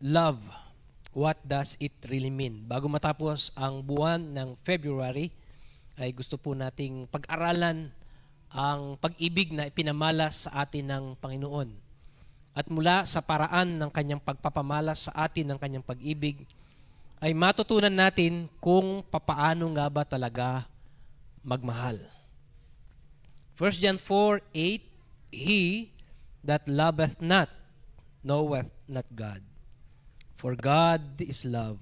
Love, what does it really mean? Bago matapos ang buwan ng February, ay gusto po nating pag-aralan ang pag-ibig na ipinamalas sa atin ng Panginoon. At mula sa paraan ng kanyang pagpapamalas sa atin ng kanyang pag-ibig, ay matutunan natin kung papaano nga ba talaga magmahal. 1 John 4:8, He that loveth not knoweth not God, for God is love.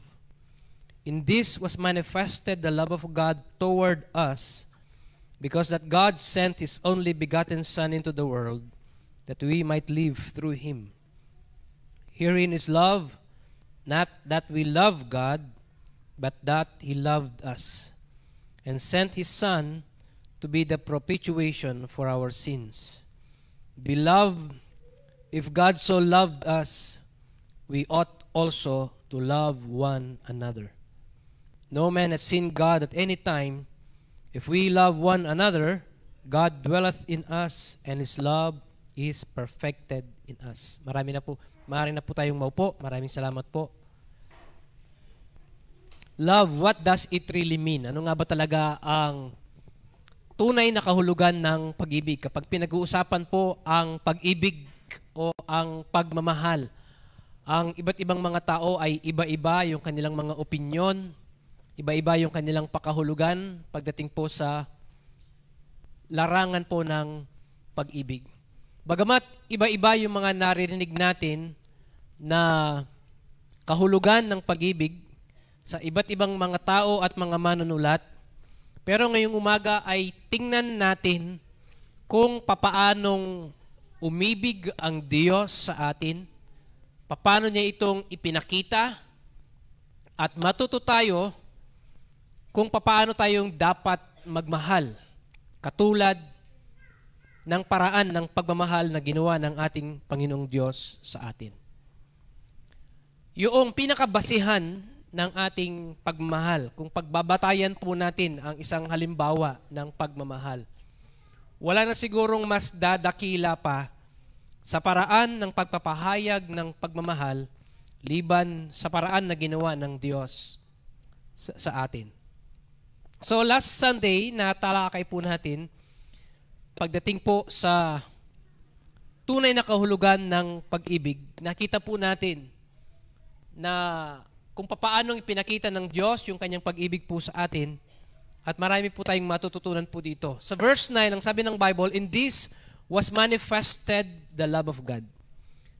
In this was manifested the love of God toward us, because that God sent His only begotten Son into the world, that we might live through Him. Herein is love, not that we love God, but that He loved us, and sent His Son to be the propitiation for our sins. Beloved, if God so loved us, we ought also to love one another. No man hath seen God at any time. If we love one another, God dwelleth in us, and His love is perfected in us. Maaari na po tayong maupo. Maraming salamat po. Love, what does it really mean? Ano nga ba talaga ang tunay na kahulugan ng pag-ibig? Kapag pinag-uusapan po ang pag-ibig o ang pagmamahal, ang iba't ibang mga tao ay iba-iba yung kanilang mga opinyon, iba-iba yung kanilang pakahulugan pagdating po sa larangan po ng pag-ibig. Bagamat iba-iba yung mga naririnig natin na kahulugan ng pag-ibig sa iba't ibang mga tao at mga manunulat, pero ngayong umaga ay tingnan natin kung papaanong umibig ang Diyos sa atin, paano niya itong ipinakita, at matuto tayo kung paano tayong dapat magmahal, katulad ng paraan ng pagmamahal na ginawa ng ating Panginoong Diyos sa atin. Yung pinakabasihan ng ating pagmamahal, kung pagbabatayan po natin ang isang halimbawa ng pagmamahal, wala na sigurong mas dadakila pa sa paraan ng pagpapahayag ng pagmamahal liban sa paraan na ginawa ng Diyos sa atin. So last Sunday, natalakay po natin pagdating po sa tunay na kahulugan ng pag-ibig. Nakita po natin na kung paano ipinakita ng Diyos yung kanyang pag-ibig po sa atin, at marami po tayong matututunan po dito. Sa verse 9, ang sabi ng Bible, in this was manifested the love of God.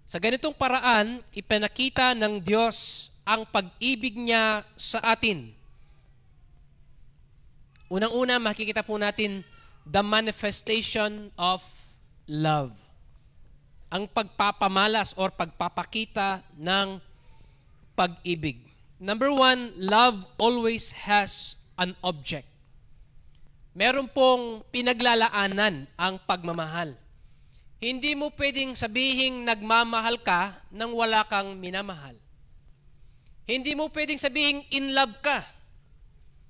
Sa ganitong paraan, ipinakita ng Diyos ang pag-ibig niya sa atin. Unang-una, makikita po natin the manifestation of love. Ang pagpapamalas or pagpapakita ng pag-ibig. Number one, love always has an object. Meron pong pinaglalaanan ang pagmamahal. Hindi mo pwedeng sabihing nagmamahal ka nang wala kang minamahal. Hindi mo pwedeng sabihing in love ka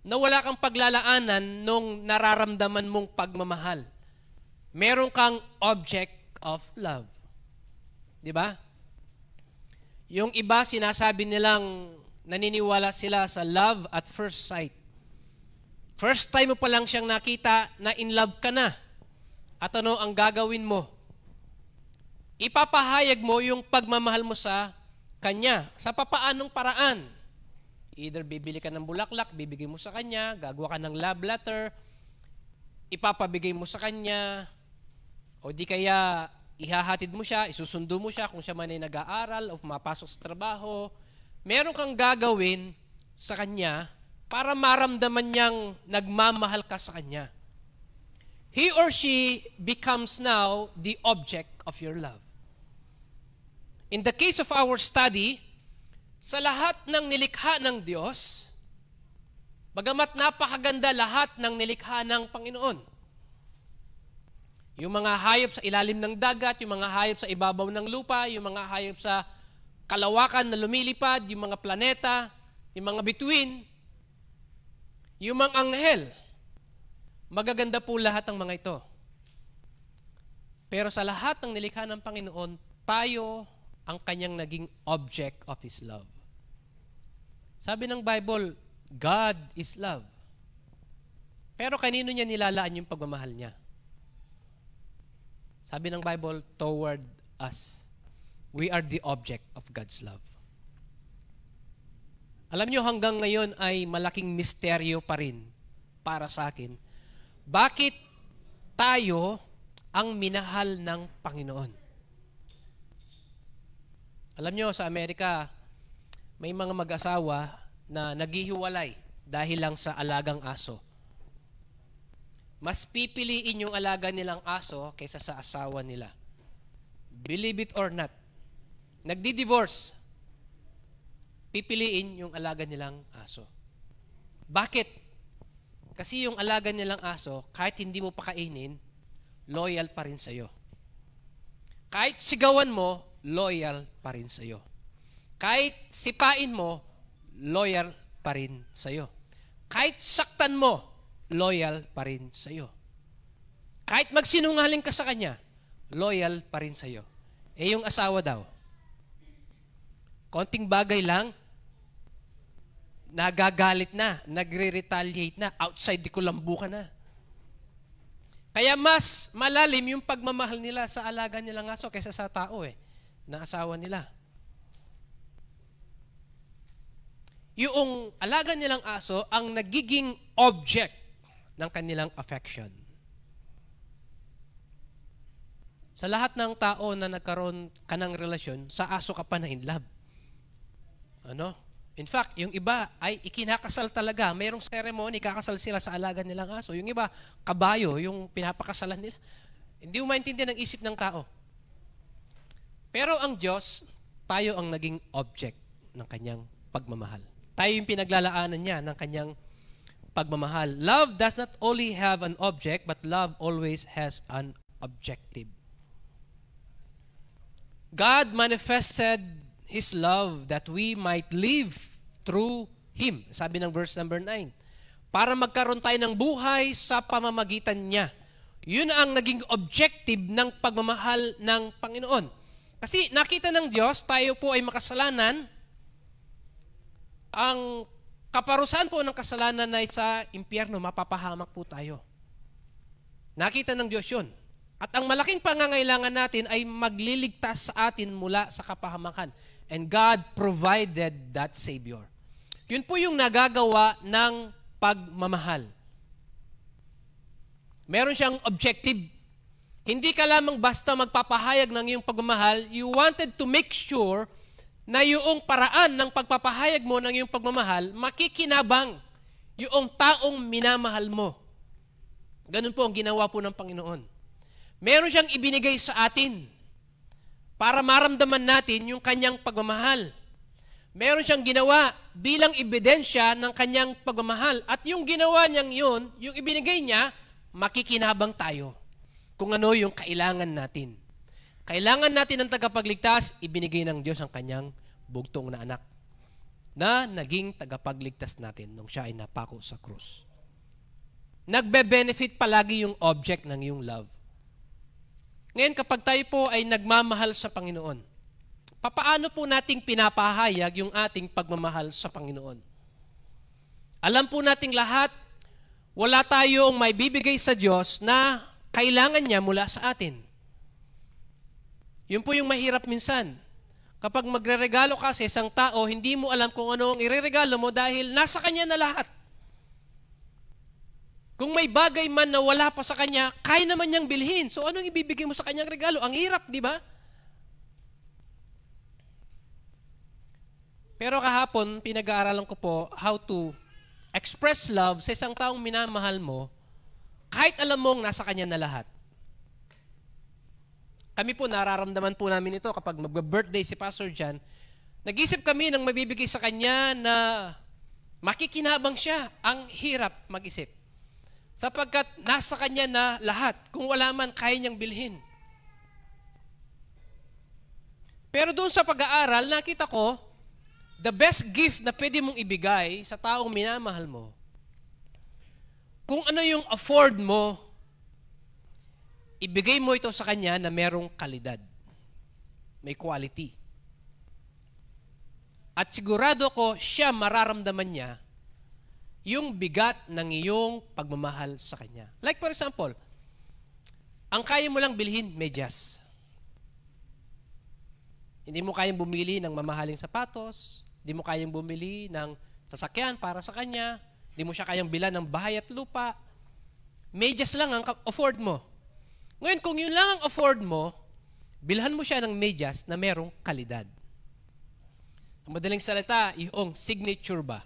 na wala kang paglalaanan nung nararamdaman mong pagmamahal. Meron kang object of love. Di ba? Yung iba sinasabi nilang naniniwala sila sa love at first sight. First time mo pa lang siyang nakita na in love ka na. At ano ang gagawin mo? Ipapahayag mo yung pagmamahal mo sa kanya. Sa papaanong paraan? Either bibili ka ng bulaklak, bibigay mo sa kanya, gagawa ka ng love letter, ipapabigay mo sa kanya, o di kaya ihahatid mo siya, isusundo mo siya kung siya man ay nag-aaral o pumapasok sa trabaho. Meron kang gagawin sa kanya para maramdaman niyang nagmamahal ka sa kanya. He or she becomes now the object of your love. In the case of our study, sa lahat ng nilikha ng Diyos, bagamat napakaganda lahat ng nilikha ng Panginoon, yung mga hayop sa ilalim ng dagat, yung mga hayop sa ibabaw ng lupa, yung mga hayop sa kalawakan na lumilipad, yung mga planeta, yung mga bituin, yung mga anghel, magaganda po lahat ng mga ito. Pero sa lahat ng nilikha ng Panginoon, tayo ang kanyang naging object of His love. Sabi ng Bible, God is love. Pero kanino niya nilalaan yung pagmamahal niya? Sabi ng Bible, toward us. We are the object of God's love. Alam niyo, hanggang ngayon ay malaking misteryo pa rin para sa akin. Bakit tayo ang minahal ng Panginoon? Alam niyo, sa Amerika, may mga mag-asawa na naghihiwalay dahil lang sa alagang aso. Mas pipiliin yung alaga nilang aso kaysa sa asawa nila. Believe it or not. Nagdi-divorce. Pipiliin yung alaga nilang aso. Bakit? Kasi yung alaga nilang aso, kahit hindi mo pakainin, loyal pa rin sa'yo. Kahit sigawan mo, loyal pa rin sa'yo. Kahit sipain mo, loyal pa rin sa'yo. Kahit saktan mo, loyal pa rin sa'yo. Kahit magsinungaling ka sa kanya, loyal pa rin sa'yo. Eh yung asawa daw, konting bagay lang, nagagalit na, nagre-retaliate na, outside di kulambu ka na. Kaya mas malalim yung pagmamahal nila sa alaga nilang aso kaysa sa tao na asawa nila. Yung alaga nilang aso ang nagiging object ng kanilang affection. Sa lahat ng tao na nagkaroon ka ng relasyon, sa aso ka pa na in love. In fact, yung iba ay ikinakasal talaga. Mayroong ceremony, kakasal sila sa alaga nilang aso. Yung iba, kabayo, yung pinapakasalan nila. Hindi mo maintindihan ang isip ng tao. Pero ang Diyos, tayo ang naging object ng kanyang pagmamahal. Tayo yung pinaglalaanan niya ng kanyang pagmamahal. Love does not only have an object, but love always has an objective. God manifested His love that we might live through Him. Sabi ng verse number 9. Para magkaroon tayo ng buhay sa pamamagitan niya. Yun ang naging objective ng pagmamahal ng Panginoon. Kasi nakita ng Diyos, tayo po ay makasalanan. Ang kaparusahan po ng kasalanan ay sa impyerno, mapapahamak po tayo. Nakita ng Diyos yun. At ang malaking pangangailangan natin ay magliligtas sa atin mula sa kapahamakan. And God provided that Savior. Yun po yung nagagawa ng pagmamahal. Meron siyang objective. Hindi ka lamang basta magpapahayag ng iyong pagmamahal, you wanted to make sure na yung paraan ng pagpapahayag mo ng iyong pagmamahal, makikinabang yung taong minamahal mo. Ganun po ang ginawa po ng Panginoon. Meron siyang ibinigay sa atin para maramdaman natin yung kanyang pagmamahal. Meron siyang ginawa bilang ebidensya ng kanyang pagmamahal. At yung ginawa niyang yun, yung ibinigay niya, makikinabang tayo kung ano yung kailangan natin. Kailangan natin ng tagapagligtas, ibinigay ng Diyos ang kanyang bugtong na anak na naging tagapagligtas natin nung siya ay napako sa krus. Nagbe-benefit palagi yung object ng iyong love. Ngayon, kapag tayo po ay nagmamahal sa Panginoon, papaano po nating pinapahayag yung ating pagmamahal sa Panginoon? Alam po nating lahat, wala tayong may bibigay sa Diyos na kailangan niya mula sa atin. Yun po yung mahirap minsan. Kapag magre-regalo ka sa isang tao, hindi mo alam kung ano ang ireregalo mo dahil nasa kanya na lahat. Kung may bagay man na wala pa sa kanya, kaya naman niyang bilhin. So anong ibibigay mo sa kanyang regalo? Ang hirap, di ba? Pero kahapon, pinag-aaralan ko po how to express love sa isang taong minamahal mo kahit alam mong nasa kanya na lahat. Kami po, nararamdaman po namin ito kapag mag-birthday si Pastor John, nag-isip kami ng mabibigay sa kanya na makikinabang siya. Ang hirap mag-isip. Sapagkat nasa kanya na lahat. Kung wala man, kaya niyang bilhin. Pero doon sa pag-aaral, nakita ko, the best gift na pwede mong ibigay sa taong minamahal mo, Kung ano yung afford mo, ibigay mo ito sa kanya na merong kalidad. May quality. At sigurado ko, siya mararamdaman niya yung bigat ng iyong pagmamahal sa kanya. Like for example, ang kaya mo lang bilhin, medyas. Hindi mo kayang bumili ng mamahaling sapatos, hindi mo kayang bumili ng sasakyan para sa kanya, hindi mo siya kayang bilan ng bahay at lupa. Medyas lang ang afford mo. Ngayon, kung yun lang ang afford mo, bilhan mo siya ng medyas na merong kalidad. Ang madaling salita, yung signature ba?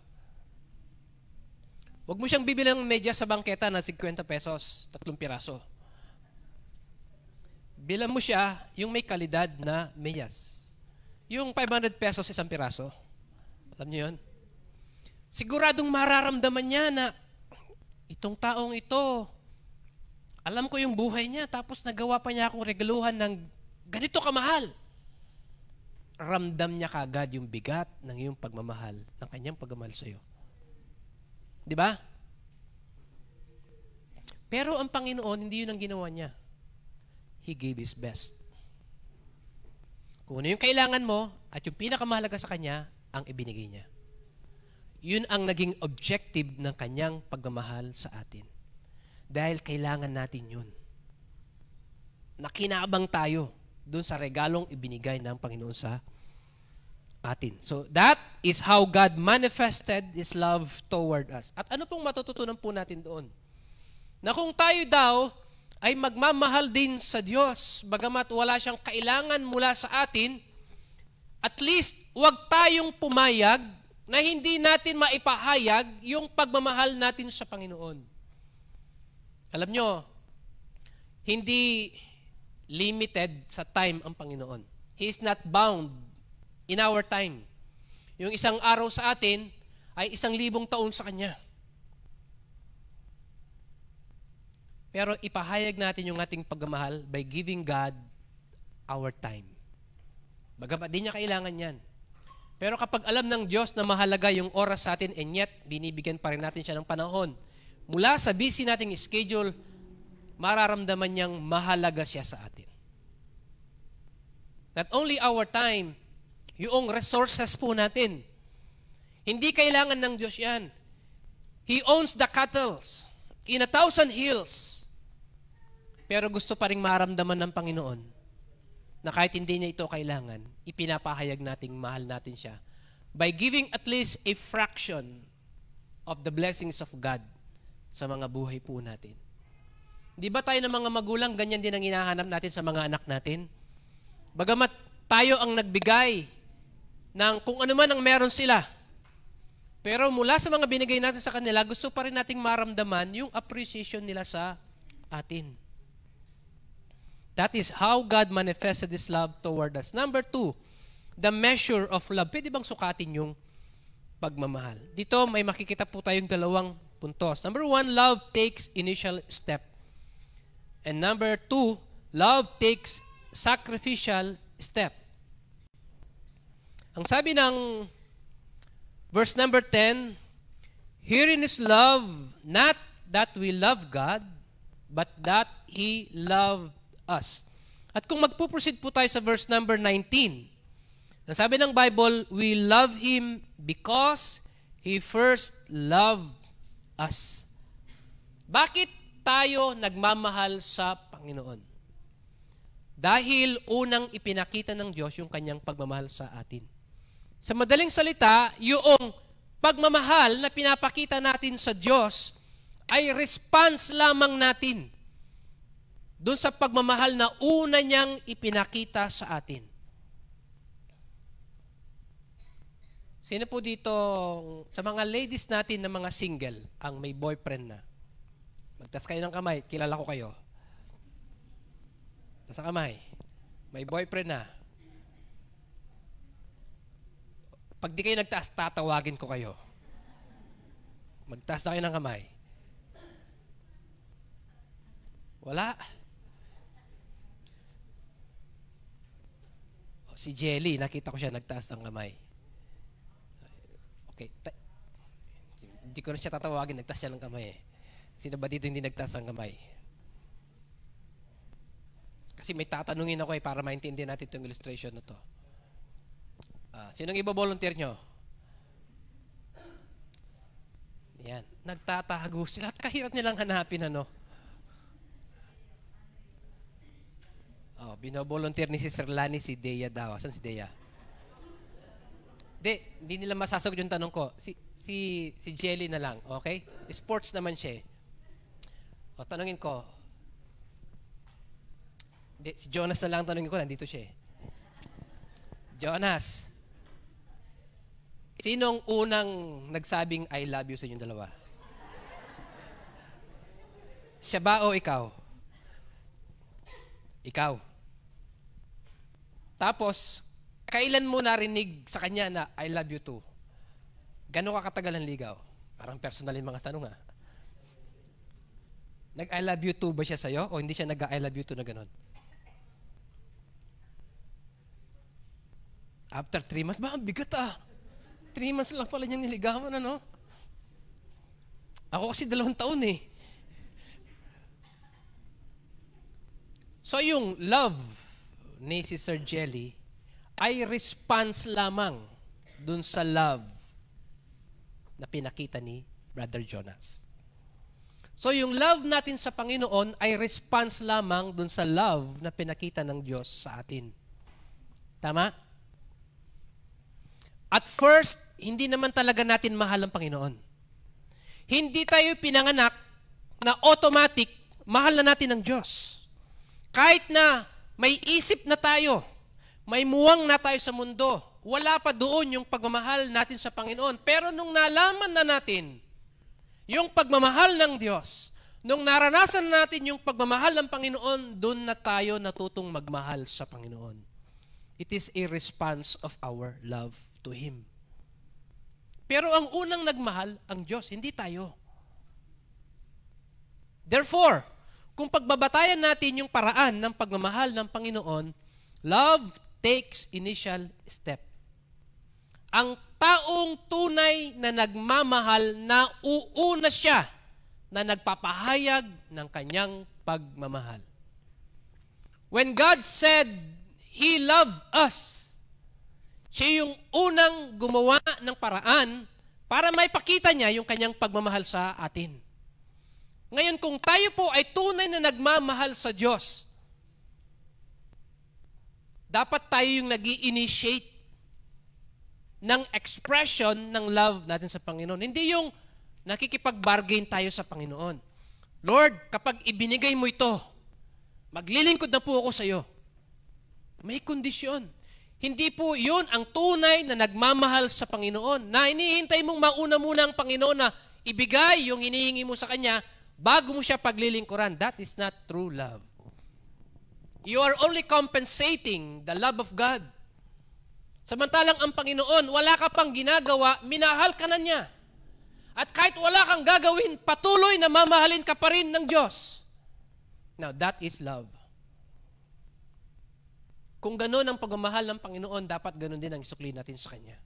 Huwag mo siyang bibili ng medyas sa bangketa na 50 pesos, 3 piraso. Bilan mo siya yung may kalidad na medyas. Yung 500 pesos, 1 piraso. Alam niyo yun? Siguradong mararamdaman niya na itong taong ito, alam ko yung buhay niya, tapos nagawa pa niya akong regaluhan ng ganito kamahal. Ramdam niya kagad yung bigat ng iyong pagmamahal, ng kanyang pagmamahal sa iyo. Di ba? Pero ang Panginoon, hindi yun ang ginawa niya. He gave His best. Kung ano yung kailangan mo at yung pinakamahalaga sa Kanya, ang ibinigay niya. Yun ang naging objective ng Kanyang pagmamahal sa atin. Dahil kailangan natin yun. Nakinabang tayo dun sa regalong ibinigay ng Panginoon sa atin. So that is how God manifested His love toward us. At ano pong matututunan po natin doon? Na kung tayo daw ay magmamahal din sa Diyos, bagamat wala siyang kailangan mula sa atin, at least huwag tayong pumayag na hindi natin maipahayag yung pagmamahal natin sa Panginoon. Alam nyo, hindi limited sa time ang Panginoon. He is not bound in our time. Yung isang araw sa atin ay 1,000 taon sa Kanya. Pero ipahayag natin yung ating pagmamahal by giving God our time. Bagamat di niya kailangan yan. Pero kapag alam ng Diyos na mahalaga yung oras sa atin and yet binibigyan pa rin natin siya ng panahon, mula sa busy nating schedule, mararamdaman niyang mahalaga siya sa atin. Not only our time, yung resources po natin. Hindi kailangan ng Diyos yan. He owns the cattle in 1,000 hills. Pero gusto pa rin maramdaman ng Panginoon na kahit hindi niya ito kailangan, ipinapahayag nating mahal natin siya by giving at least a fraction of the blessings of God sa mga buhay po natin. Di ba tayo ng mga magulang, ganyan din ang hinahanap natin sa mga anak natin? Bagamat tayo ang nagbigay ng kung ano man ang meron sila, pero mula sa mga binigay natin sa kanila, gusto pa rin nating maramdaman yung appreciation nila sa atin. That is how God manifested His love toward us. Number 2, the measure of love. Pwede bang sukatin yung pagmamahal? Dito may makikita po tayong dalawang puntos. Number 1, love takes initial step. And number 2, love takes sacrificial step. Ang sabi ng verse number 10, herein is love, not that we love God, but that He loved us. At kung magpuproceed po tayo sa verse number 19, ang sabi ng Bible, we love Him because He first loved us. Bakit tayo nagmamahal sa Panginoon? Dahil unang ipinakita ng Diyos yung kanyang pagmamahal sa atin. Sa madaling salita, yung pagmamahal na pinapakita natin sa Diyos ay response lamang natin doon sa pagmamahal na una niyang ipinakita sa atin. Sino po dito, sa mga ladies natin na mga single, ang may boyfriend na? Magtas kayo ng kamay, kilala ko kayo. Tas kamay, may boyfriend na. Pag di kayo nagtaas, tatawagin ko kayo. Magtaas na kayo ng kamay. Wala. Si Jelly, nakita ko siya nagtaas ng kamay. Okay. Hindi ko na siya tatawagin, nagtaas siya ng kamay eh. Sino ba dito hindi nagtaas ng kamay? Kasi may tatanungin ako para maintindihan natin itong illustration na to. Sinong ibo-volunteer nyo? Yan. Nagtatago sila. Kahirap nilang hanapin, ano? Bino-volunteer ni Sister Lani si Dea daw. Saan si Dea? Hindi nila masasagot yung tanong ko. Si Jelly na lang, okay? Sports naman siya. Tanungin ko. Si Jonas na lang tanungin ko. Nandito siya. Jonas, sinong unang nagsabing I love you sa inyong dalawa? Siya ba o ikaw? Ikaw. Tapos, kailan mo narinig sa kanya na I love you too? Gano'n ka katagal ang ligaw? Parang personal yung mga tanong Nag-I love you too ba siya sa'yo? O hindi siya nag-I love you too na gano'n? After 3 months, ba? Bigat 3 months lang pala niya niligawan, ano? Ako kasi 2 taon So yung love ni Sister Jelly ay response lamang dun sa love na pinakita ni Brother Jonas. So yung love natin sa Panginoon ay response lamang dun sa love na pinakita ng Diyos sa atin. Tama? At first, hindi naman talaga natin mahal ang Panginoon. Hindi tayo pinanganak na automatic mahal na natin ang Diyos. Kahit na may isip na tayo, may muwang na tayo sa mundo, wala pa doon yung pagmamahal natin sa Panginoon. Pero nung nalaman na natin yung pagmamahal ng Diyos, nung naranasan natin yung pagmamahal ng Panginoon, doon na tayo natutong magmahal sa Panginoon. It is a response of our love to Him. Pero ang unang nagmahal, ang Diyos, hindi tayo. Therefore, kung pagbabatayan natin yung paraan ng pagmamahal ng Panginoon, love takes initial step. Ang taong tunay na nagmamahal, na uuna siya na nagpapahayag ng kanyang pagmamahal. When God said He loved us, siya yung unang gumawa ng paraan para maipakita niya yung kanyang pagmamahal sa atin. Ngayon, kung tayo po ay tunay na nagmamahal sa Diyos, dapat tayo yung nag-i-initiate ng expression ng love natin sa Panginoon. Hindi yung nakikipag-bargain tayo sa Panginoon. Lord, kapag ibinigay mo ito, maglilingkod na po ako sa iyo. May kondisyon. Hindi po yun ang tunay na nagmamahal sa Panginoon, na hinihintay mong mauna muna ang Panginoon na ibigay yung hinihingi mo sa Kanya bago mo siya paglilingkuran. That is not true love. You are only compensating the love of God. Samantalang ang Panginoon, wala ka pang ginagawa, minahal ka na niya. At kahit wala kang gagawin, patuloy na mamahalin ka pa rin ng Diyos. Now, that is love. Kung gano'n ang pagmamahal ng Panginoon, dapat gano'n din ang isukli natin sa Kanya.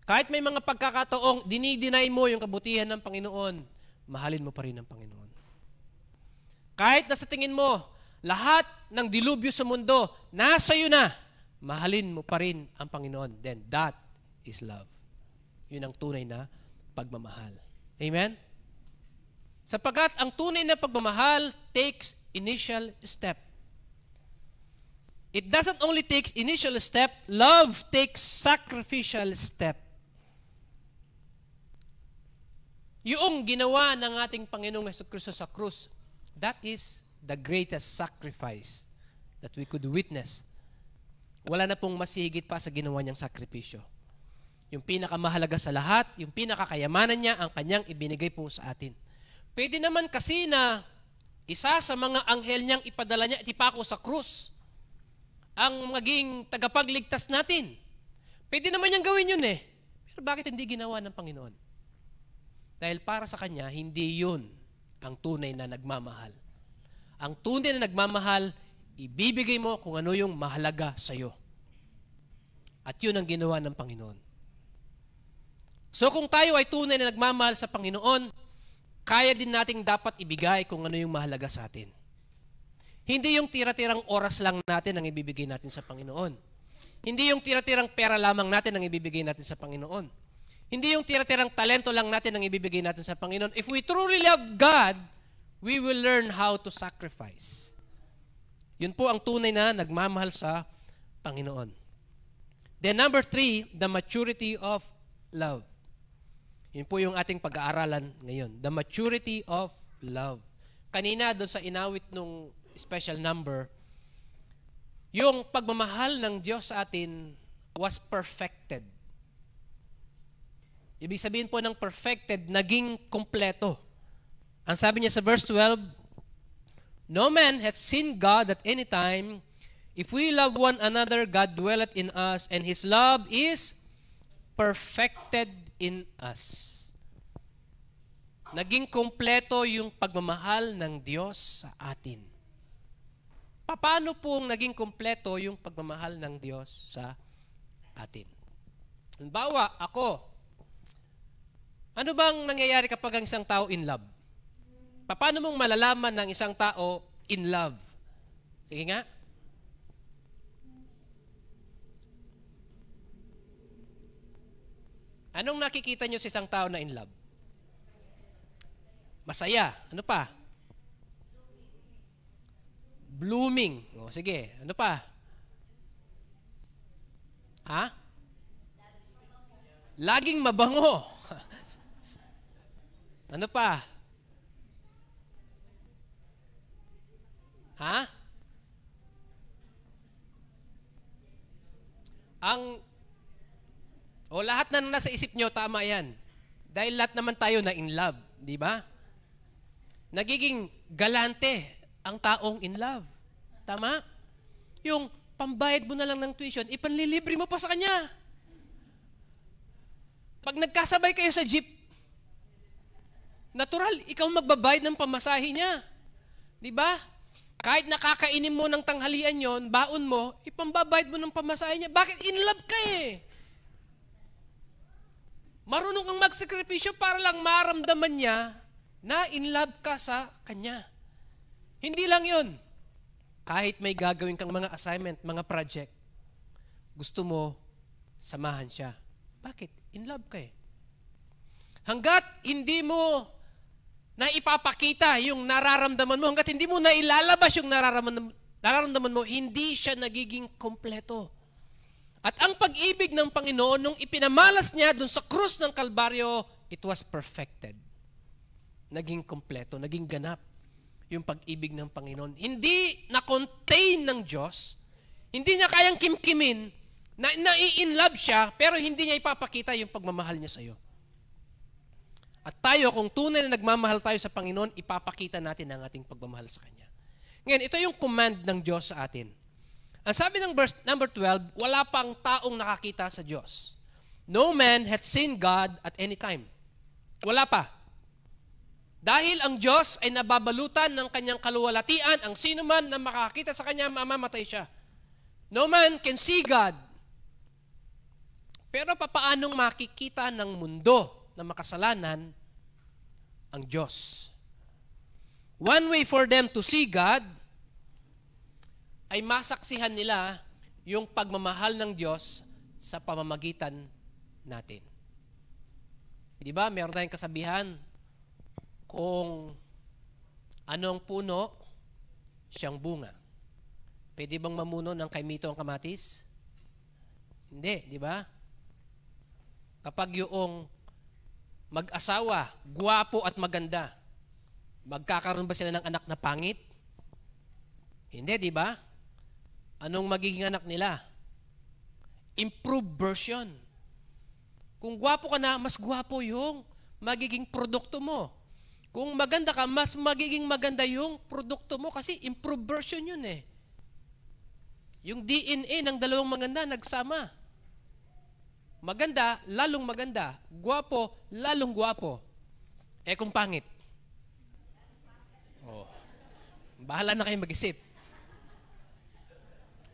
Kahit may mga pagkakataong dinideny mo yung kabutihan ng Panginoon, mahalin mo pa rin ang Panginoon. Kahit na sa tingin mo, lahat ng dilubyo sa mundo, nasa iyo na, mahalin mo pa rin ang Panginoon. Then that is love. Yun ang tunay na pagmamahal. Amen? Sapagkat ang tunay na pagmamahal takes initial step. It doesn't only take initial step, love takes sacrificial step. Yung ginawa ng ating Panginoong Jesucristo sa krus, that is the greatest sacrifice that we could witness. Wala na pong mas higit pa sa ginawa niyang sakripisyo. Yung pinakamahalaga sa lahat, yung pinakakayamanan niya, ang kanyang ibinigay po sa atin. Pwede naman kasi na isa sa mga anghel niyang ipadala niya at ipako sa krus ang maging tagapagligtas natin. Pwede naman niyang gawin yun Pero bakit hindi ginawa ng Panginoon? Dahil para sa Kanya, hindi yun ang tunay na nagmamahal. Ang tunay na nagmamahal, ibibigay mo kung ano yung mahalaga sa iyo. At yun ang ginawa ng Panginoon. So kung tayo ay tunay na nagmamahal sa Panginoon, kaya din nating dapat ibigay kung ano yung mahalaga sa atin. Hindi yung tira-tirang oras lang natin ang ibibigay natin sa Panginoon. Hindi yung tira-tirang pera lamang natin ang ibibigay natin sa Panginoon. Hindi yung tira-tirang talento lang natin ang ibibigay natin sa Panginoon. If we truly love God, we will learn how to sacrifice. Yun po ang tunay na nagmamahal sa Panginoon. Then number 3, the maturity of love. Yun po yung ating pag-aaralan ngayon. The maturity of love. Kanina doon sa inawit nung special number, yung pagmamahal ng Diyos sa atin was perfected. Ibig sabihin po ng perfected, naging kompleto. Ang sabi niya sa verse 12, no man hath seen God at any time. If we love one another, God dwelleth in us, and His love is perfected in us. Naging kompleto yung pagmamahal ng Diyos sa atin. Paano pong naging kompleto yung pagmamahal ng Diyos sa atin? Halimbawa, ako, ano bang nangyayari kapag ang isang tao in love? Paano mong malalaman ng isang tao in love? Sige nga. Anong nakikita nyo sa isang tao na in love? Masaya. Ano pa? Blooming. O, sige. Ano pa? Ha? Laging mabango. Ano pa? Ha? Lahat na nasa isip nyo, tama yan. Dahil lahat naman tayo na in love. Di ba? Nagiging galante ang taong in love. Tama? Yung pambayad mo na lang ng tuition, ipanlilibre mo pa sa kanya. Pag nagkasabay kayo sa jeep, natural, ikaw magbabayad ng pamasahe niya. Di ba? Kahit nakakainin mo ng tanghalian yon, baon mo, ipambabayad mo ng pamasahe niya. Bakit? In love ka eh. Marunong kang magsakripisyo para lang maramdaman niya na in love ka sa kanya. Hindi lang yun. Kahit may gagawin kang mga assignment, mga project, gusto mo, samahan siya. Bakit? In love ka eh. Hanggat hindi mo na ipapakita yung nararamdaman mo, hanggat hindi mo na ilalabas yung nararamdaman mo, hindi siya nagiging kompleto. At ang pag-ibig ng Panginoon, nung ipinamalas niya dun sa krus ng Kalbaryo, it was perfected. Naging kompleto, naging ganap yung pag-ibig ng Panginoon. Hindi na-contain ng Diyos, hindi niya kayang kimkimin, na nai-inlove siya, pero hindi niya ipapakita yung pagmamahal niya sa iyo. At tayo, kung tunay na nagmamahal tayo sa Panginoon, ipapakita natin ang ating pagmamahal sa Kanya. Ngayon, ito yung command ng Diyos sa atin. Ang sabi ng verse number 12, wala pang taong nakakita sa Diyos. No man hath seen God at any time. Wala pa. Dahil ang Diyos ay nababalutan ng Kanyang kaluwalhatian, ang sino man na makakita sa Kanya, mamamatay siya. No man can see God. Pero papaanong makikita ng mundo na makasalanan ang Diyos? One way for them to see God ay masaksihan nila yung pagmamahal ng Diyos sa pamamagitan natin. Di ba? Meron tayong kasabihan, kung anong puno, siyang bunga. Pwede bang mamuno ng kaimito ang kamatis? Hindi, di ba? Kapag yung mag-asawa, guwapo at maganda, magkakaroon ba sila ng anak na pangit? Hindi, di ba? Anong magiging anak nila? Improved version. Kung guwapo ka na, mas guwapo yung magiging produkto mo. Kung maganda ka, mas magiging maganda yung produkto mo kasi improved version yun eh. Yung DNA ng dalawang maganda nagsama. Maganda, lalong maganda. Guwapo, lalong guwapo. Eh kung pangit. Bahala na kayo mag-isip.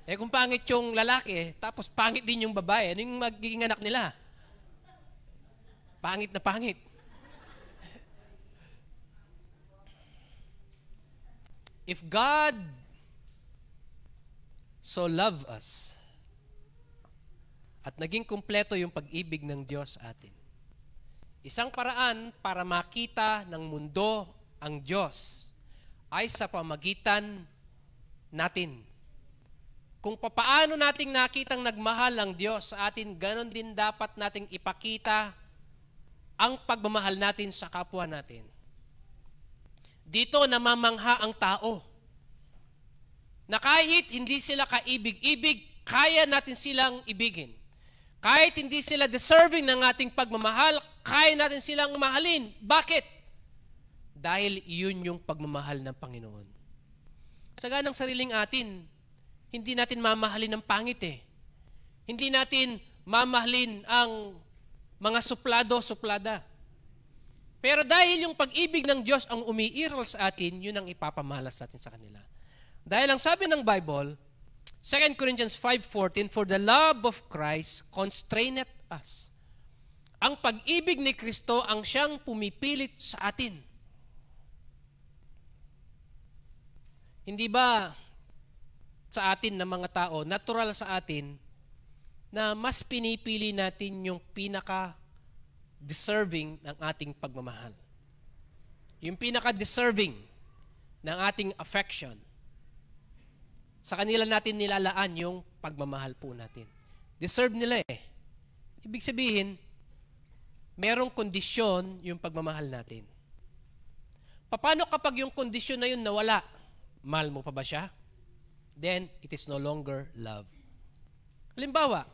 Eh kung pangit yung lalaki, tapos pangit din yung babae, ano yung magiging anak nila? Pangit na pangit. If God so loved us, at naging kumpleto yung pag-ibig ng Diyos sa atin, isang paraan para makita ng mundo ang Diyos ay sa pamagitan natin. Kung papaano nating nakitang nagmahal ang Diyos sa atin, ganon din dapat nating ipakita ang pagmamahal natin sa kapwa natin. Dito namamangha ang tao na kahit hindi sila kaibig-ibig, kaya natin silang ibigin. Kahit hindi sila deserving ng ating pagmamahal, kaya natin silang mahalin. Bakit? Dahil iyon yung pagmamahal ng Panginoon. Sa ganang sariling atin, hindi natin mamahalin ng pangit eh. Hindi natin mamahalin ang mga suplado-suplada. Pero dahil yung pag-ibig ng Diyos ang umiiral sa atin, yun ang ipapamalas natin sa kanila. Dahil ang sabi ng Bible, 2 Corinthians 5:14, for the love of Christ constraineth us. Ang pag-ibig ni Kristo ang siyang pumipilit sa atin. Hindi ba sa atin na mga tao, natural sa atin, na mas pinipili natin yung pinaka-deserving ng ating pagmamahal. Yung pinaka-deserving ng ating affection. Sa kanila natin nilalaan yung pagmamahal po natin. Deserve nila eh. Ibig sabihin, merong kondisyon yung pagmamahal natin. Paano kapag yung kondisyon na yun nawala? Mahal mo pa ba siya? Then, it is no longer love. Halimbawa,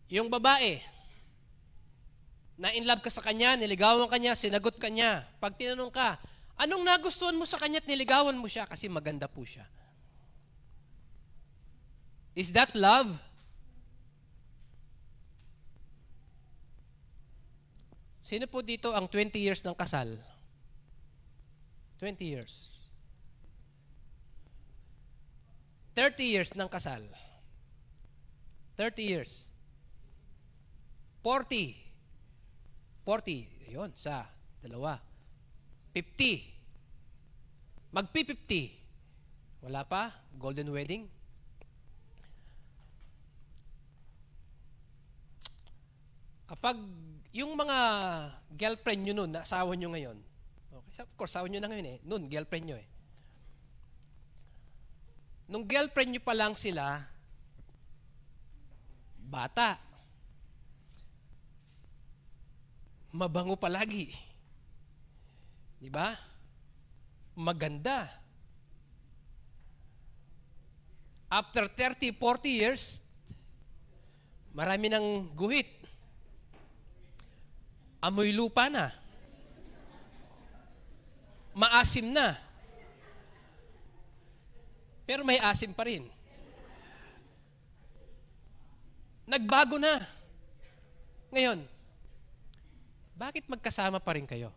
yung babae, na in love ka sa kanya, niligawan ka niya, sinagot ka niya. Pag tinanong ka, anong nagustuhan mo sa kanya at niligawan mo siya? Kasi maganda po siya. Is that love? Sino po dito ang 20 years ng kasal? 20 years. 30 years ng kasal. 30 years. 40. 40. Yun, sa dalawa. 50. Magpi-50. Wala pa? Golden wedding? Kapag yung mga girlfriend nyo nun, na asawa nyo ngayon, okay, of course, asawa nyo na ngayon eh, nun, girlfriend nyo eh. Nung girlfriend nyo pa lang sila, bata, mabango palagi. Di ba? Maganda. After 30, 40 years, marami ng guhit. Amoy lupa na. Maasim na. Pero may asim pa rin. Nagbago na. Ngayon, bakit magkasama pa rin kayo?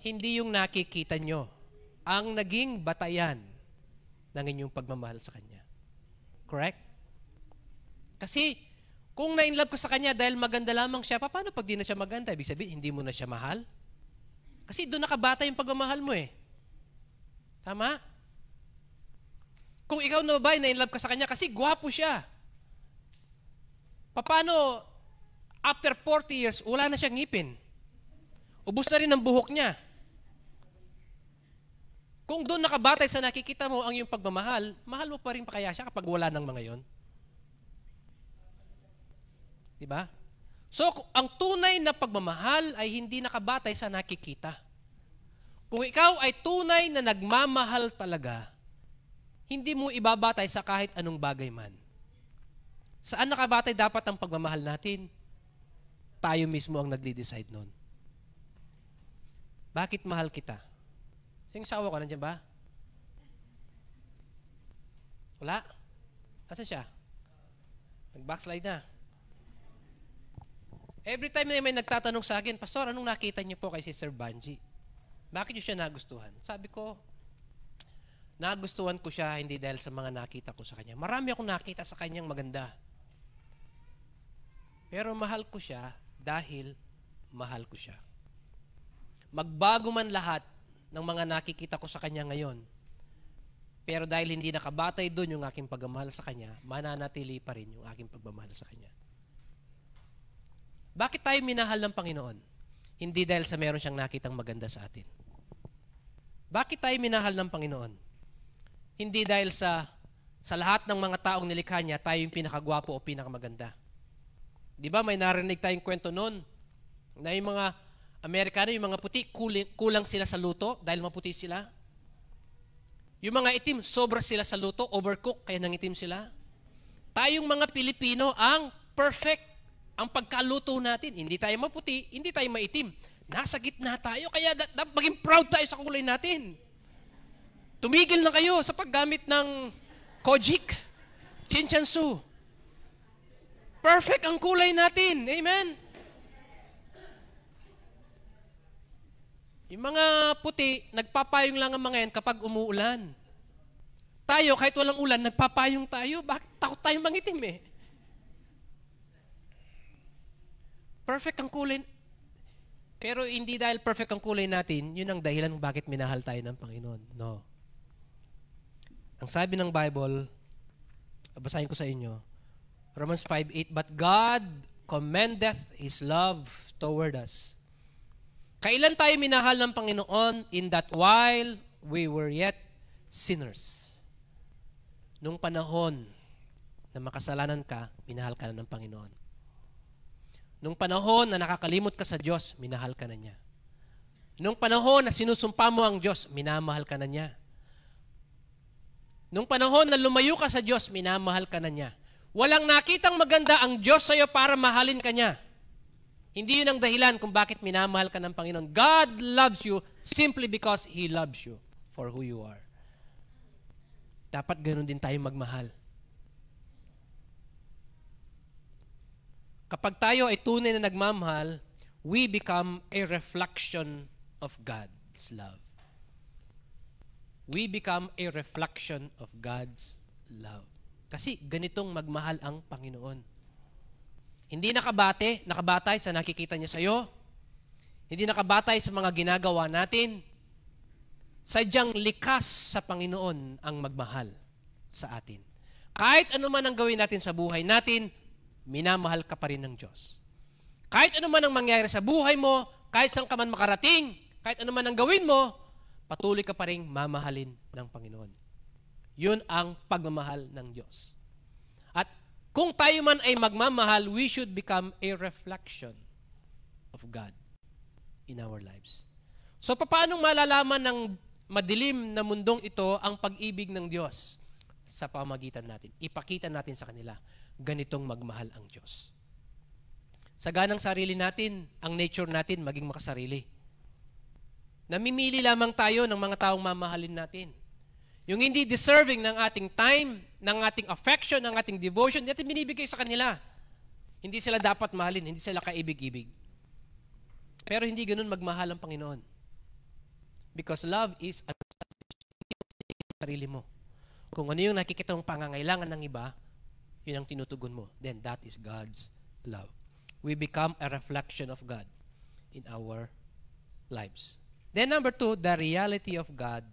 Hindi yung nakikita nyo ang naging batayan ng inyong pagmamahal sa Kanya. Correct? Kasi, kung na-inlove ka sa Kanya dahil maganda lamang siya, paano pag di na siya maganda? Ibig sabihin, hindi mo na siya mahal? Kasi doon nakabata yung pagmamahal mo eh. Tama? Kung ikaw na babae, na-inlove ka sa Kanya kasi gwapo siya. Paano, after 40 years, wala na siyang ngipin? Ubus na rin ang buhok niya. Kung doon nakabatay sa nakikita mo ang iyong pagmamahal, mahal mo pa rin pa kaya siya kapag wala ng mga yon? Diba? So, ang tunay na pagmamahal ay hindi nakabatay sa nakikita. Kung ikaw ay tunay na nagmamahal talaga, hindi mo ibabatay sa kahit anong bagay man. Saan nakabatay dapat ang pagmamahal natin? Tayo mismo ang nagde-decide nun. Bakit mahal kita? Sing sawa ko, nandiyan ba? Wala? Asa siya? Nag-backslide na. Every time na may nagtatanong sa akin, Pastor, anong nakita niyo po kay Sister Banji? Bakit niyo siya nagustuhan? Sabi ko, nagustuhan ko siya hindi dahil sa mga nakita ko sa kanya. Marami akong nakita sa kanyang maganda. Pero mahal ko siya dahil mahal ko siya. magbago man lahat ng mga nakikita ko sa Kanya ngayon, pero dahil hindi nakabatay doon yung aking pagmamahal sa Kanya, mananatili pa rin yung aking pagmamahal sa Kanya. Bakit tayo minahal ng Panginoon? Hindi dahil sa meron siyang nakitang maganda sa atin. Bakit tayo minahal ng Panginoon? Hindi dahil sa lahat ng mga taong nilikha niya, tayo yung pinakagwapo o pinakamaganda. Di ba may narinig tayong kwento noon na yung mga Amerikano, yung mga puti, kulang sila sa luto dahil maputi sila. Yung mga itim, sobra sila sa luto, overcook, kaya nangitim sila. Tayong mga Pilipino, ang perfect ang pagkaluto natin. Hindi tayo maputi, hindi tayo maitim. Nasa gitna tayo, kaya maging proud tayo sa kulay natin. Tumigil na kayo sa paggamit ng Kojic, Chinchansu. Perfect ang kulay natin. Amen? Yung mga puti, nagpapayong lang ang mga yan kapag umuulan. Tayo, kahit walang ulan, nagpapayong tayo. Bakit takot tayong mangitim eh? Perfect ang kulay. Pero hindi dahil perfect ang kulay natin, yun ang dahilan bakit minahal tayo ng Panginoon. No. Ang sabi ng Bible, basahin ko sa inyo, Romans 5:8, but God commendeth His love toward us. Kailan tayo minahal ng Panginoon? In that while we were yet sinners. Nung panahon na makasalanan ka, minahal ka na ng Panginoon. Nung panahon na nakakalimot ka sa Diyos, minahal ka na niya. Nung panahon na sinusumpa mo ang Diyos, minamahal ka na niya. Nung panahon na lumayo ka sa Diyos, minamahal ka na niya. Walang nakitang maganda ang Diyos sa iyo para mahalin ka niya. Hindi yun ang dahilan kung bakit minamahal ka ng Panginoon. God loves you simply because He loves you for who you are. Dapat ganun din tayo magmahal. Kapag tayo ay tunay na nagmamahal, we become a reflection of God's love. We become a reflection of God's love. Kasi ganitong magmahal ang Panginoon. Hindi nakabatay sa nakikita niya sa iyo. Hindi nakabatay sa mga ginagawa natin. Sadyang likas sa Panginoon ang magmahal sa atin. Kahit ano man ang gawin natin sa buhay natin, minamahal ka pa rin ng Diyos. Kahit ano man ang mangyari sa buhay mo, kahit saan ka man makarating, kahit ano man ang gawin mo, patuloy ka pa rin mamahalin ng Panginoon. Yun ang pagmamahal ng Diyos. At kung tayo man ay magmamahal, we should become a reflection of God in our lives. So, paano malalaman ng madilim na mundong ito ang pag-ibig ng Diyos? Sa pamagitan natin. Ipakita natin sa kanila, ganitong magmahal ang Diyos. Sa ganang sarili natin, ang nature natin maging makasarili. Namimili lamang tayo ng mga taong mamahalin natin. Yung hindi deserving ng ating time, ng ating affection, ng ating devotion, natin binibigay sa kanila. Hindi sila dapat mahalin, hindi sila kaibig-ibig. Pero hindi ganun magmahal ang Panginoon. Because love is ang sarili mo. Kung ano yung nakikita mong pangangailangan ng iba, yun ang tinutugon mo. Then that is God's love. We become a reflection of God in our lives. Then number 2, the reality of God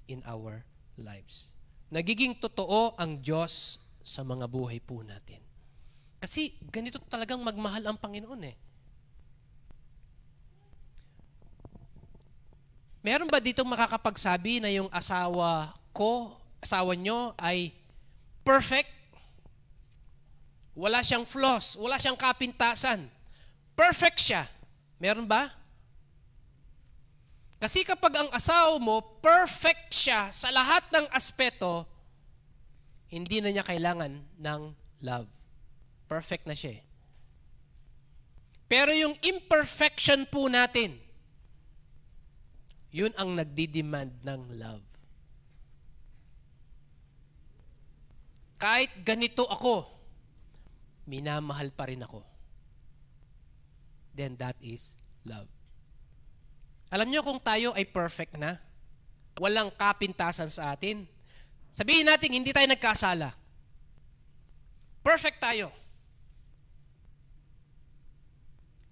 in our lives. Nagiging totoo ang Diyos sa mga buhay po natin. Kasi ganito talagang magmahal ang Panginoon eh. Meron ba dito makakapagsabi na yung asawa nyo ay perfect? Wala siyang flaws, wala siyang kapintasan. Perfect siya. Meron ba? Kasi kapag ang asawa mo, perfect siya sa lahat ng aspeto, hindi na niya kailangan ng love. Perfect na siya. Pero yung imperfection po natin, yun ang nagdi-demand ng love. Kahit ganito ako, minamahal pa rin ako. Then that is love. Alam niyo kung tayo ay perfect na, walang kapintasan sa atin, sabihin natin hindi tayo nagkasala. Perfect tayo.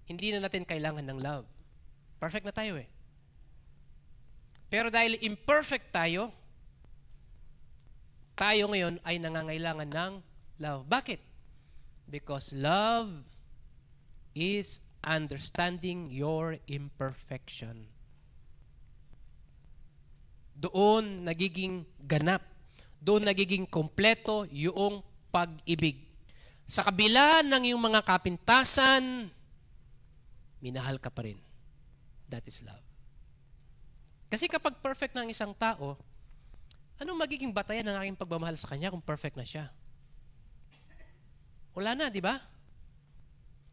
Hindi na natin kailangan ng love. Perfect na tayo eh. Pero dahil imperfect tayo ngayon ay nangangailangan ng love. Bakit? Because love is understanding your imperfection. Doon nagiging ganap. Doon nagiging kompleto yung pag-ibig. Sa kabila ng iyong mga kapintasan, minahal ka pa rin. That is love. Kasi kapag perfect na ang isang tao, anong magiging batayan ng aking pagmamahal sa kanya kung perfect na siya? Wala na, di ba?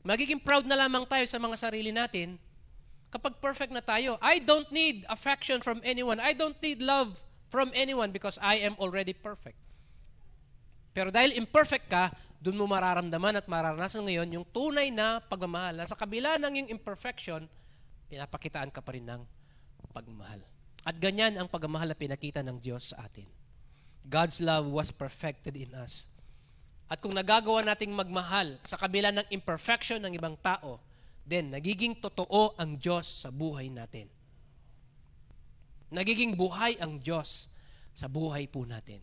Magiging proud na lamang tayo sa mga sarili natin kapag perfect na tayo. I don't need affection from anyone. I don't need love from anyone because I am already perfect. Pero dahil imperfect ka, doon mo mararamdaman at mararanasan ngayon yung tunay na pagmamahal. Na sa kabila ng yung imperfection, pinapakitaan ka pa rin ng pagmamahal. At ganyan ang pagmamahal na pinakita ng Diyos sa atin. God's love was perfected in us. At kung nagagawa nating magmahal sa kabila ng imperfection ng ibang tao, then nagiging totoo ang Diyos sa buhay natin. Nagiging buhay ang Diyos sa buhay po natin.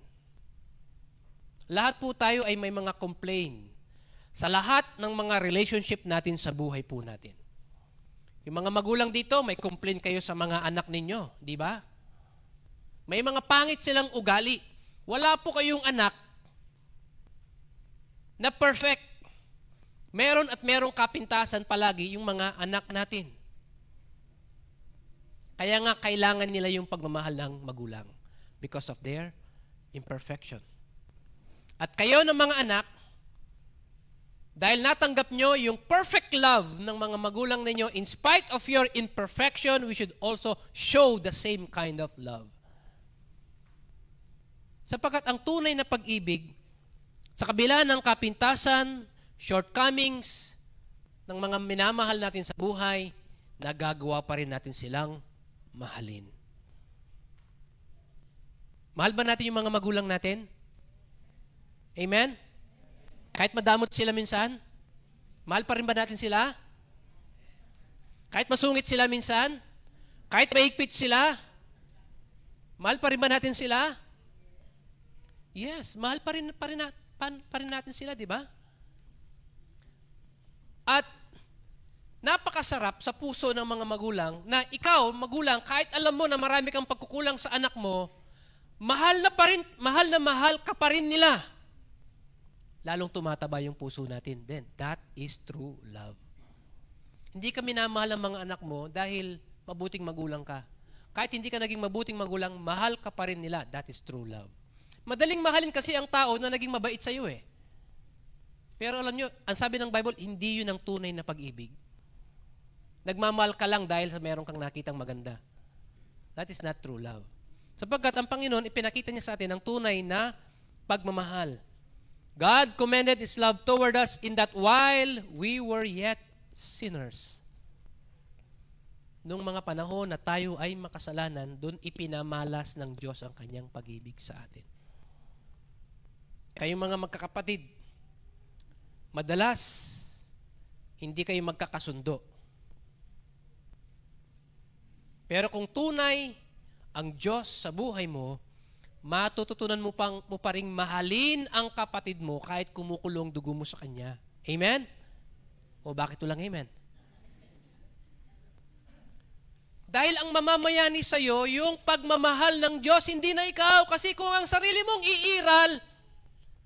Lahat po tayo ay may mga complaint sa lahat ng mga relationship natin sa buhay po natin. Yung mga magulang dito, may complaint kayo sa mga anak ninyo, di ba? May mga pangit silang ugali. Wala po kayong anak na perfect. Meron at merong kapintasan palagi yung mga anak natin. Kaya nga kailangan nila yung pagmamahal ng magulang because of their imperfection. At kayo ng mga anak, dahil natanggap nyo yung perfect love ng mga magulang ninyo, in spite of your imperfection, we should also show the same kind of love. Sapagkat ang tunay na pag-ibig, sa kabila ng kapintasan, shortcomings ng mga minamahal natin sa buhay, nagagawa pa rin natin silang mahalin. Mahal ba natin yung mga magulang natin? Amen? Kahit madamot sila minsan, mahal pa rin ba natin sila? Kahit masungit sila minsan, kahit mahigpit sila, mahal pa rin ba natin sila? Yes, mahal pa rin natin sila, di ba? At napakasarap sa puso ng mga magulang na ikaw, magulang, kahit alam mo na marami kang pagkukulang sa anak mo, mahal na mahal ka pa rin nila. Lalong tumataba yung puso natin. Then, that is true love. Hindi ka minamahal ang mga anak mo dahil mabuting magulang ka. Kahit hindi ka naging mabuting magulang, mahal ka pa rin nila. That is true love. Madaling mahalin kasi ang tao na naging mabait sa iyo eh. Pero alam nyo, ang sabi ng Bible, hindi yun ang tunay na pag-ibig. Nagmamahal ka lang dahil sa meron kang nakitang maganda. That is not true love. Sapagkat ang Panginoon, ipinakita niya sa atin ang tunay na pagmamahal. God commended His love toward us in that while we were yet sinners. Noong mga panahon na tayo ay makasalanan, doon ipinamalas ng Diyos ang kanyang pag-ibig sa atin. Kayong mga magkakapatid, madalas, hindi kayo magkakasundo. Pero kung tunay ang Diyos sa buhay mo, matututunan mo pa ring mahalin ang kapatid mo kahit kumukulong dugo mo sa kanya. Amen? O bakit walang amen? Dahil ang mamamayani sa iyo, yung pagmamahal ng Diyos, hindi na ikaw. Kasi kung ang sarili mong iiral,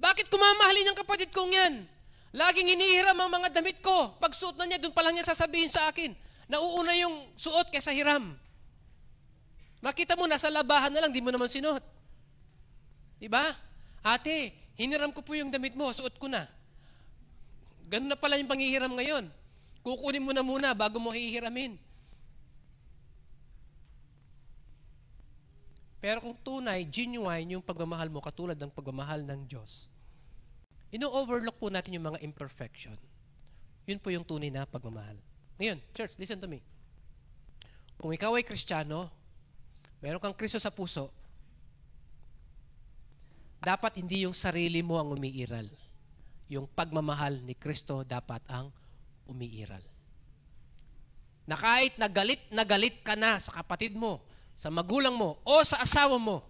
bakit kumamahalin ang kapatid kong yan? Laging inihiram ang mga damit ko. Pag suot na niya, doon pa lang niya sasabihin sa akin. Nauuna yung suot kaysa hiram. Makita mo, nasa labahan na lang, di mo naman sinuot. Diba? Ate, hiniram ko po yung damit mo, suot ko na. Ganun na pala yung panghihiram ngayon. Kukunin mo na muna bago mo hihiramin. Pero kung tunay, genuine yung pagmamahal mo, katulad ng pagmamahal ng Diyos, ino-overlook po natin yung mga imperfection. Yun po yung tunay na pagmamahal. Ngayon, church, listen to me. Kung ikaw ay Kristiyano, meron kang Kristo sa puso, dapat hindi yung sarili mo ang umiiral. Yung pagmamahal ni Kristo dapat ang umiiral. na kahit na galit ka na sa kapatid mo, sa magulang mo, o sa asawa mo,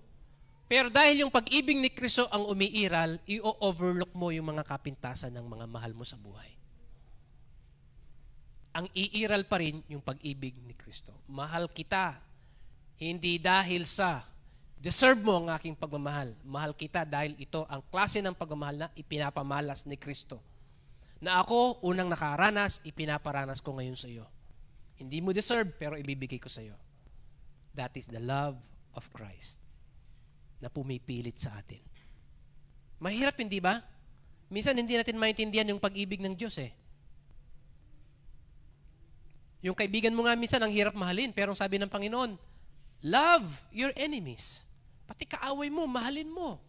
pero dahil yung pag-ibig ni Kristo ang umiiral, i-overlook mo yung mga kapintasan ng mga mahal mo sa buhay. Ang iiral pa rin yung pag-ibig ni Kristo. Mahal kita, hindi dahil sa deserve mo ang aking pagmamahal. Mahal kita dahil ito ang klase ng pagmamahal na ipinapamalas ni Kristo. Na ako, unang nakaranas, ipinaparanas ko ngayon sa iyo. Hindi mo deserve, pero ibibigay ko sa iyo. That is the love of Christ na pumipilit sa atin. Mahirap, hindi ba? Minsan hindi natin maintindihan yung pag-ibig ng Diyos eh. Yung kaibigan mo nga minsan ang hirap mahalin, pero sabi ng Panginoon, love your enemies. Pati kaaway mo, mahalin mo.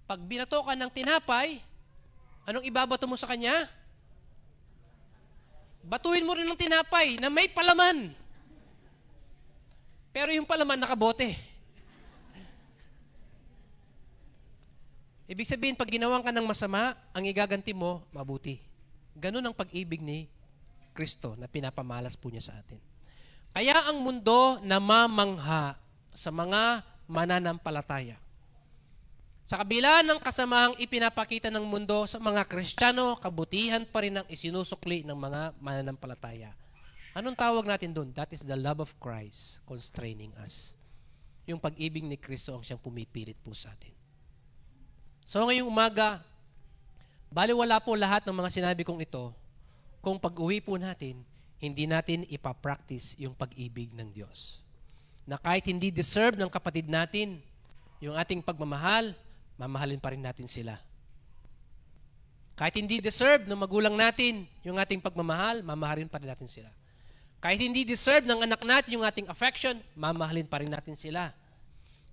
Pag binato ka ng tinapay, anong ibabato mo sa kanya? Batuin mo rin ng tinapay na may palaman. Pero yung palaman nakabote. Ibig sabihin, pag ginawan ka ng masama, ang igaganti mo, mabuti. Ganun ang pag-ibig ni Kristo na pinapamalas po niya sa atin. Kaya ang mundo namamangha sa mga mananampalataya. Sa kabila ng kasamahang ipinapakita ng mundo sa mga Kristiyano, kabutihan pa rin ang isinusukli ng mga mananampalataya. Anong tawag natin doon? That is the love of Christ constraining us. Yung pag-ibig ni Kristo ang siyang pumipilit po sa atin. So ngayong umaga, baliwala po lahat ng mga sinabi kong ito, kung pag-uwi po natin, hindi natin ipapractice yung pag-ibig ng Diyos. Na kahit hindi deserve ng kapatid natin yung ating pagmamahal, mamahalin pa rin natin sila. Kahit hindi deserve ng magulang natin yung ating pagmamahal, mamahalin pa rin natin sila. Kahit hindi deserve ng anak natin yung ating affection, mamahalin pa rin natin sila.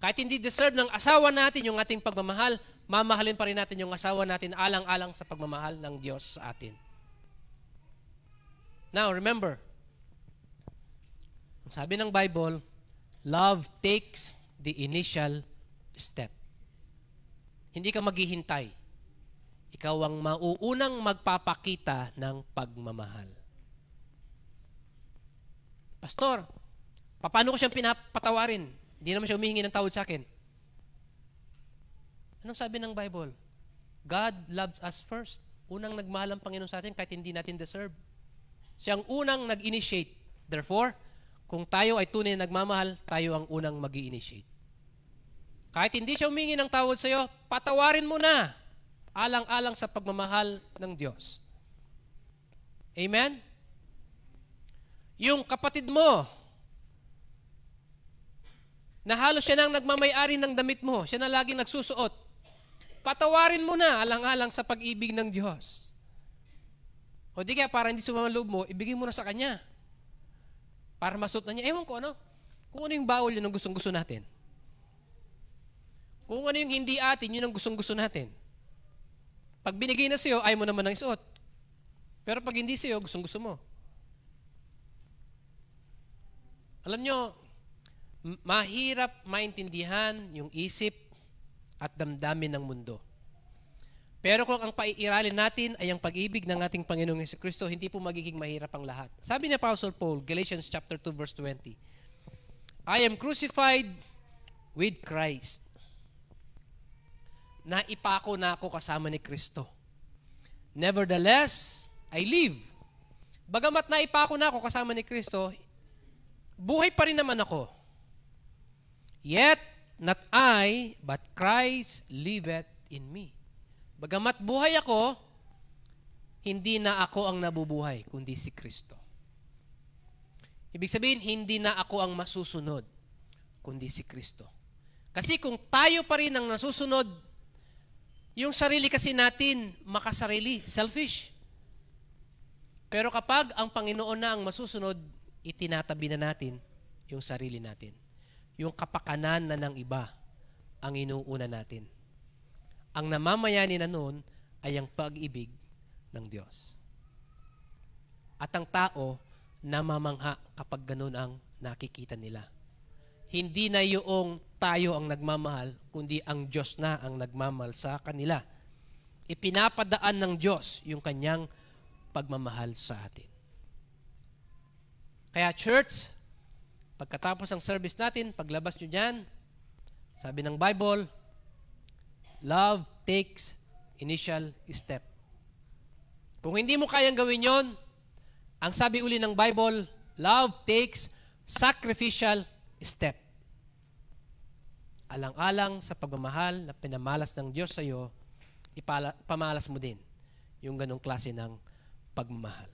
Kahit hindi deserve ng asawa natin yung ating pagmamahal, mamahalin pa rin natin yung asawa natin alang-alang sa pagmamahal ng Diyos sa atin. Now, remember, sabi ng Bible, love takes the initial step. Hindi ka maghihintay. Ikaw ang mauunang magpapakita ng pagmamahal. Pastor, paano ko siyang pinapatawarin? Hindi naman siya humihingi ng tawad sa akin. Anong sabi ng Bible? God loves us first. Unang nagmahal ang Panginoon sa atin kahit hindi natin deserve. Siyang unang nag-initiate. Therefore, kung tayo ay tunay na nagmamahal, tayo ang unang mag-i-initiate. Kahit hindi siya humingi ng tawad sa iyo, patawarin mo na. Alang-alang sa pagmamahal ng Diyos. Amen? Yung kapatid mo, na halos siya nang nagmamay-ari ng damit mo, siya na laging nagsusuot, patawarin mo na alang-alang sa pag-ibig ng Diyos. O di kaya para hindi sumama loob mo, ibigay mo na sa Kanya. Para masuot na niya. Ewan ko ano. Kung ano yung bawal yun ang gustong-gusto natin. Kung ano yung hindi atin, yun ang gustong-gusto natin. Pag binigay na sa'yo, ayaw mo naman ng isuot. Pero pag hindi sa'yo, gustong-gusto mo. Alam nyo, mahirap maintindihan yung isip at damdamin ng mundo. Pero kung ang paiiralin natin ay ang pag-ibig ng ating Panginoong Jesucristo, hindi po magiging mahirap ang lahat. Sabi ni Apostle Paul, Galatians chapter 2 verse 20, I am crucified with Christ. Naipako na ako kasama ni Kristo. Nevertheless, I live. Bagamat naipako na ako kasama ni Kristo, buhay pa rin naman ako. Yet, not I, but Christ liveth in me. Bagamat buhay ako, hindi na ako ang nabubuhay, kundi si Kristo. Ibig sabihin, hindi na ako ang masusunod, kundi si Kristo. Kasi kung tayo pa rin ang nasusunod, yung sarili kasi natin, makasarili, selfish. Pero kapag ang Panginoon na ang masusunod, itinatabi na natin yung sarili natin. Yung kapakanan na ng iba ang inuuna natin. Ang namamayani na noon ay ang pag-ibig ng Diyos. At ang tao namamangha kapag ganun ang nakikita nila. Hindi na yung tayo ang nagmamahal, kundi ang Diyos na ang nagmamahal sa kanila. Ipinapadaan ng Diyos yung kanyang pagmamahal sa atin. Kaya church, pagkatapos ng service natin, paglabas nyo dyan, sabi ng Bible, love takes initial step. Kung hindi mo kayang gawin yon, ang sabi uli ng Bible, love takes sacrificial step. Alang-alang sa pagmamahal na pinamalas ng Diyos sa iyo, ipamalas mo din yung ganong klase ng pagmamahal.